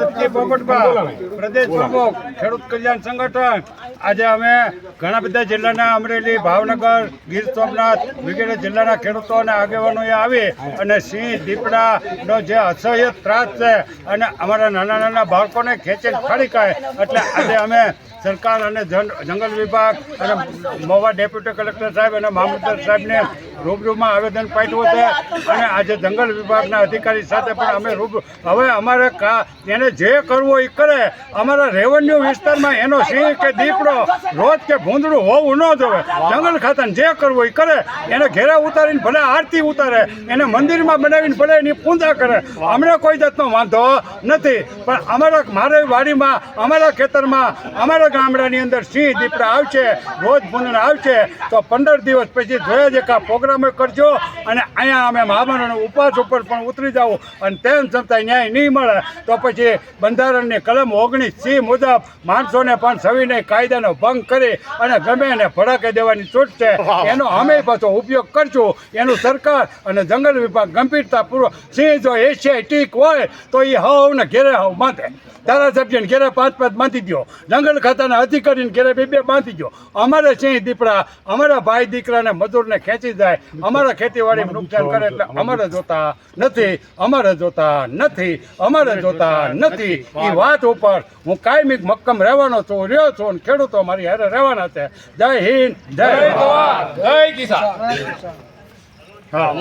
સતજી પોપટભા, પ્રદેશ પ્રમુખ ખેડૂત કલ્યાણ સંગઠન. આજે અમે ઘણા બધા જિલ્લાના અમરેલી, ભાવનગર, ગીર સોમનાથ વગેરે જિલ્લાના ખેડૂતો અને આગેવાનોએ આવી અને સિંહ દીપડાનો જે અસહ્ય ત્રાસ છે અને અમારા નાના નાના બાળકોને ખેંચીને ફાડી ખાય એટલે આજે અમે સરકાર અને જંગલ વિભાગ અને મહુવા ડેપ્યુટી કલેક્ટર સાહેબ અને મામલતદાર સાહેબને રૂબરૂમાં આવેદન પાઠવ્યું છે અને આજે જંગલ વિભાગના અધિકારી સાથે પણ અમે હવે અમારે એને જે કરવું એ કરે. અમારા રેવન્યુ વિસ્તારમાં એનો સિંહ કે દીપડો રોજ કે ભૂંદડું હોવું ન જોવે. જંગલ ખાતાને જે કરવું એ કરે. એને ઘેરા ઉતારીને ભલે આરતી ઉતારે, એને મંદિરમાં બનાવીને ભલે એની પૂજા કરે, અમને કોઈ જાતનો વાંધો નથી. પણ મારી વાડીમાં, અમારા ખેતરમાં, અમારા ગામડાની અંદર સિંહ દીપડા આવશે, રોજ ભૂંદડા આવશે તો 15 દિવસ પછી જોયા જ કા પ્રોગ્રામો કરજો અને અહીંયા અમે મહામારીનો ઉપવાસ ઉપર પણ ઉતરી જાવ અને તેમ છતાં ન્યાય નહીં મળે તો પછી બંધારણની કલમ 19C મુજબ માણસોને પણ સવિનય કાયદાનો ભંગ કરી અને ગમે એને ભડાકી દેવાની છૂટ છે. એનો અમે પાછો ઉપયોગ કરશું. એનું સરકાર અને જંગલ વિભાગ ગંભીરતાપૂર્વક સિંહ જો એશિયાઈ ટીક હોય તો એ હવને ઘેરે હવ બાંધે. ધારાસભ્યને ઘેરે 5-5 બાંધી દો, જંગલ ખાતાના અધિકારીને ઘેરે 2-2 બાંધી દો. અમારે સિંહ દીપડા અમારા ભાઈ દીકરાને મજૂરને ખેંચી જાય, અમારા ખેતીવાડીમાં નુકસાન કરે એટલે અમારે જોતા નથી, અમારે જોતા નથી, અમારે જોતા નથી. એ વાત ઉપર હું કાયમી મક્કમ રહેવાનો છું, રહ્યો છું અને ખેડૂતો મારી હારે રહેવાના છે. જય હિન્દ, જય ભારત, જય કિસાન. હા.